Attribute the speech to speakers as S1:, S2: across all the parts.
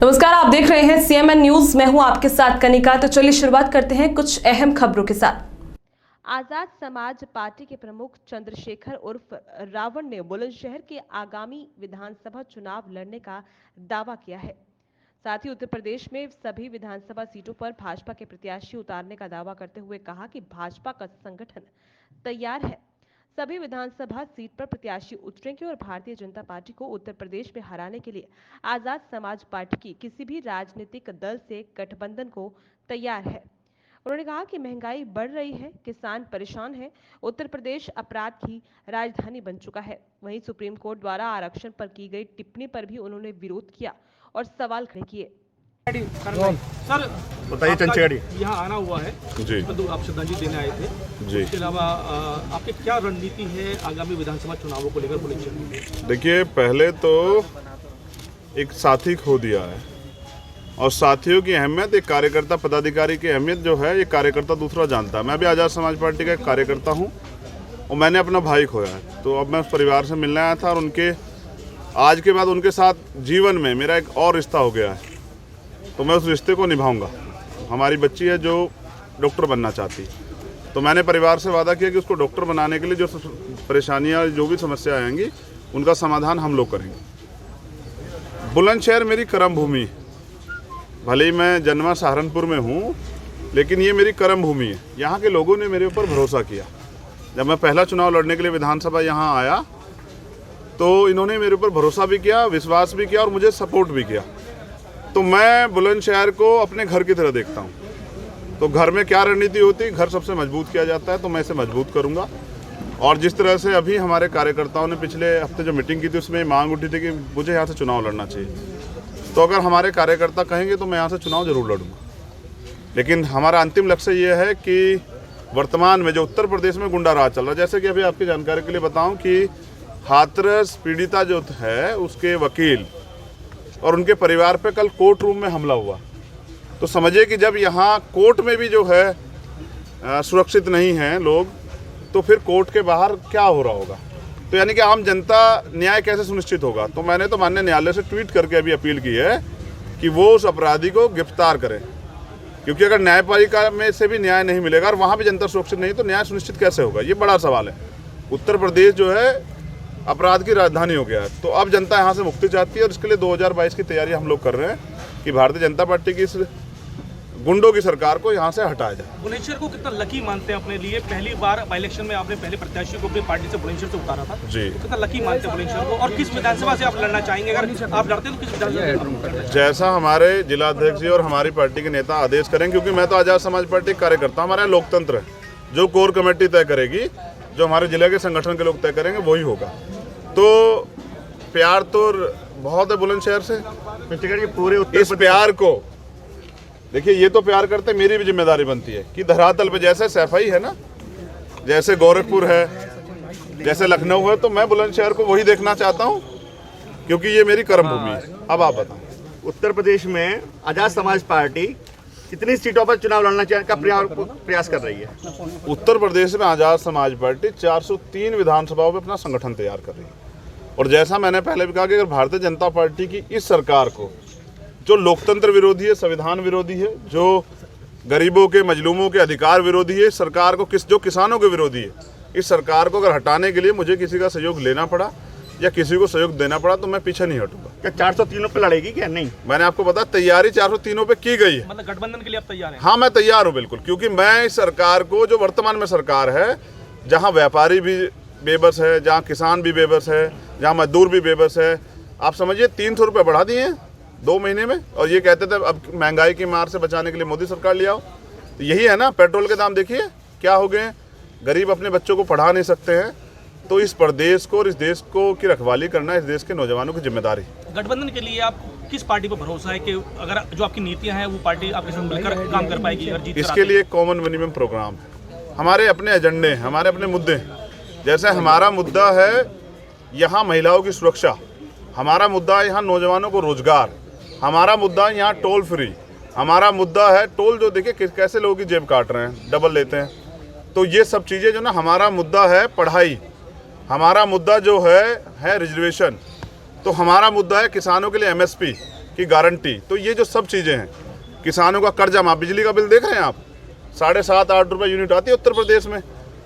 S1: नमस्कार, आप देख रहे हैं सीएमएन न्यूज। मैं हूं आपके साथ कनिका। तो चलिए शुरुआत करते हैं कुछ अहम खबरों के साथ।
S2: आजाद समाज पार्टी के प्रमुख चंद्रशेखर उर्फ रावण ने बुलंदशहर के आगामी विधानसभा चुनाव लड़ने का दावा किया है। साथ ही उत्तर प्रदेश में सभी विधानसभा सीटों पर भाजपा के प्रत्याशी उतारने का दावा करते हुए कहा कि भाजपा का संगठन तैयार है, सभी विधानसभा सीट पर प्रत्याशी उतरेंगे और भारतीय जनता पार्टी को उत्तर प्रदेश में हराने के लिए आजाद समाज पार्टी की किसी भी राजनीतिक दल से गठबंधन को तैयार है। उन्होंने कहा कि महंगाई बढ़ रही है, किसान परेशान है, उत्तर प्रदेश अपराध की राजधानी बन चुका है। वहीं सुप्रीम कोर्ट द्वारा आरक्षण पर की गई टिप्पणी पर भी उन्होंने विरोध किया और सवाल खड़े किए।
S3: सर
S4: बताइए, चंचेड़ी
S3: यहाँ आना हुआ है
S4: जी,
S3: तो आप श्रद्धांजलि देने आए थे
S4: जी।
S3: इसके अलावा आपकी क्या रणनीति है आगामी विधानसभा चुनावों को लेकर बुलंदशहर में?
S4: देखिए, पहले तो एक साथी खो दिया है और साथियों की अहमियत, एक कार्यकर्ता पदाधिकारी की अहमियत जो है, ये कार्यकर्ता दूसरा जानता है। मैं भी आज़ाद समाज पार्टी का एक कार्यकर्ता हूँ और मैंने अपना भाई खोया है, तो अब मैं उस परिवार से मिलने आया था और उनके आज के बाद उनके साथ जीवन में मेरा एक और रिश्ता हो गया है, तो मैं उस रिश्ते को निभाऊंगा। हमारी बच्ची है जो डॉक्टर बनना चाहती, तो मैंने परिवार से वादा किया कि उसको डॉक्टर बनाने के लिए जो परेशानियां, जो भी समस्या आएंगी, उनका समाधान हम लोग करेंगे। बुलंदशहर मेरी कर्म भूमि, भले ही मैं जन्मा सहारनपुर में हूँ, लेकिन ये मेरी कर्म भूमि है। यहाँ के लोगों ने मेरे ऊपर भरोसा किया। जब मैं पहला चुनाव लड़ने के लिए विधानसभा यहाँ आया तो इन्होंने मेरे ऊपर भरोसा भी किया, विश्वास भी किया और मुझे सपोर्ट भी किया। तो मैं बुलंदशहर को अपने घर की तरह देखता हूँ। तो घर में क्या रणनीति होती है, घर सबसे मजबूत किया जाता है, तो मैं इसे मजबूत करूँगा। और जिस तरह से अभी हमारे कार्यकर्ताओं ने पिछले हफ्ते जो मीटिंग की थी, उसमें मांग उठी थी कि मुझे यहाँ से चुनाव लड़ना चाहिए, तो अगर हमारे कार्यकर्ता कहेंगे तो मैं यहाँ से चुनाव जरूर लड़ूंगा। लेकिन हमारा अंतिम लक्ष्य ये है कि वर्तमान में जो उत्तर प्रदेश में गुंडा राज चल रहा है, जैसे कि अभी आपकी जानकारी के लिए बताऊँ कि हाथरस पीड़िता जो है उसके वकील और उनके परिवार पे कल कोर्ट रूम में हमला हुआ। तो समझिए कि जब यहाँ कोर्ट में भी जो है सुरक्षित नहीं हैं लोग, तो फिर कोर्ट के बाहर क्या हो रहा होगा। तो यानी कि आम जनता न्याय कैसे सुनिश्चित होगा। तो मैंने तो माननीय न्यायालय से ट्वीट करके अभी अपील की है कि वो उस अपराधी को गिरफ्तार करें, क्योंकि अगर न्यायपालिका में से भी न्याय नहीं मिलेगा और वहाँ भी जनता सुरक्षित नहीं, तो न्याय सुनिश्चित कैसे होगा, ये बड़ा सवाल है। उत्तर प्रदेश जो है अपराध की राजधानी हो गया है, तो अब जनता यहाँ से मुक्ति चाहती है और इसके लिए 2022 की तैयारी हम लोग कर रहे हैं कि भारतीय जनता पार्टी की इस गुंडों की सरकार को यहाँ से हटाया जाए।
S3: बुलंदशहर को कितना लकी मानते हैं अपने लिए? पहली बार इलेक्शन में आपने पहले प्रत्याशी को अपनी पार्टी से बुलंदशहर से उतारा था
S4: जी,
S3: तो कितना लकी मानते हैं बुलंदशहर को? और किस विधानसभा से आप लड़ना चाहेंगे? अगर आप लड़ते हैं तो किस विधानसभा?
S4: जैसा हमारे जिलाध्यक्ष जी और हमारी पार्टी के नेता आदेश करेंगे, क्योंकि मैं तो आज़ाद समाज पार्टी कार्यकर्ता, हमारा लोकतंत्र है, जो कोर कमेटी तय करेगी, जो हमारे जिले के संगठन के लोग तय करेंगे, वही होगा। तो प्यार तो बहुत है बुलंदशहर से, पूरे इस प्यार को देखिए, ये तो प्यार करते, मेरी भी जिम्मेदारी बनती है कि धरातल पे जैसे सैफई है ना, जैसे गोरखपुर है, जैसे लखनऊ है, तो मैं बुलंदशहर को वही देखना चाहता हूँ, क्योंकि ये मेरी कर्म भूमि है। अब आप बताएं,
S5: उत्तर प्रदेश में आजाद समाज पार्टी कितनी सीटों पर चुनाव लड़ना का प्रयास कर रही है?
S4: उत्तर प्रदेश में आज़ाद समाज पार्टी 403 विधानसभाओं में अपना संगठन तैयार कर रही है। और जैसा मैंने पहले भी कहा कि अगर भारतीय जनता पार्टी की इस सरकार को, जो लोकतंत्र विरोधी है, संविधान विरोधी है, जो गरीबों के, मजलूमों के अधिकार विरोधी है, इस सरकार को जो किसानों के विरोधी है, इस सरकार को अगर हटाने के लिए मुझे किसी का सहयोग लेना पड़ा या किसी को सहयोग देना पड़ा, तो मैं पीछे नहीं हटूंगा।
S5: क्या 403 पे लड़ेगी क्या? नहीं,
S4: मैंने आपको बताया, तैयारी 403 पे की गई है।
S3: मतलब गठबंधन के लिए आप तैयार हैं?
S4: हाँ, मैं तैयार हूँ बिल्कुल, क्योंकि मैं इस सरकार को, जो वर्तमान में सरकार है, जहाँ व्यापारी भी बेबस है, जहाँ किसान भी बेबस है, जहाँ मजदूर भी बेबस है, आप समझिए 300 रुपये बढ़ा दिए हैं 2 महीने में, और ये कहते थे अब महंगाई की मार से बचाने के लिए मोदी सरकार ले आओ। तो यही है ना, पेट्रोल के दाम देखिए क्या हो गए, गरीब अपने बच्चों को पढ़ा नहीं सकते हैं। तो इस प्रदेश को और इस देश को की रखवाली करना इस देश के नौजवानों की जिम्मेदारी।
S3: गठबंधन के लिए आप किस पार्टी पर भरोसा है कि अगर जो आपकी नीतियां हैं वो पार्टी आपके साथ मिलकर काम कर पाएगी? अगर जीत
S4: इसके लिए कॉमन मिनिमम प्रोग्राम है, हमारे अपने एजेंडे हैं, हमारे अपने मुद्दे हैं। जैसे हमारा मुद्दा है यहाँ महिलाओं की सुरक्षा, हमारा मुद्दा है यहाँ नौजवानों को रोजगार, हमारा मुद्दा है यहाँ टोल फ्री, हमारा मुद्दा है टोल जो देखिए कैसे लोगों की जेब काट रहे हैं, डबल लेते हैं। तो ये सब चीज़ें जो ना, हमारा मुद्दा है पढ़ाई, हमारा मुद्दा जो है रिजर्वेशन, तो हमारा मुद्दा है किसानों के लिए एमएसपी, कि की गारंटी। तो ये जो सब चीज़ें हैं, किसानों का कर्जा माफ, बिजली का बिल देख रहे हैं आप, 7.5-8 रुपये यूनिट आती है उत्तर प्रदेश में,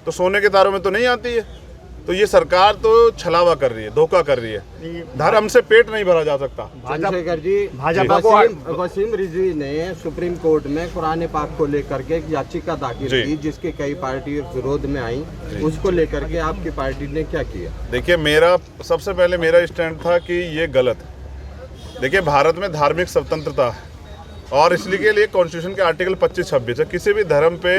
S4: तो सोने के तारों में तो नहीं आती है। तो ये सरकार तो छलावा कर रही है, धोखा कर रही है। धर्म से पेट नहीं भरा जा सकता।
S6: चंद्रशेखर जी,
S5: भाजपा को
S6: वसीम रिजवी ने सुप्रीम कोर्ट में कुरान पाक को लेकर के एक याचिका दाखिल
S4: जी।
S6: की, जिसके कई पार्टी विरोध में आई। उसको लेकर के आपकी पार्टी ने क्या किया?
S4: देखिए, मेरा सबसे पहले मेरा स्टैंड था कि ये गलत है। देखिए, भारत में धार्मिक स्वतंत्रता है और इसलिए के लिए कॉन्स्टिट्यूशन के आर्टिकल 25-26 है, किसी भी धर्म पे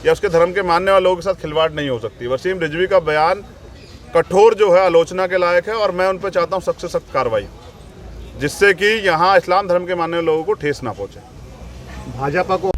S4: या उसके धर्म के मानने वाले लोगों के साथ खिलवाड़ नहीं हो सकती। वसीम रिजवी का बयान कठोर जो है आलोचना के लायक है और मैं उन पर चाहता हूँ सख्त से सख्त कार्रवाई, जिससे कि यहाँ इस्लाम धर्म के मानने वाले लोगों को ठेस ना पहुँचे।
S5: भाजपा को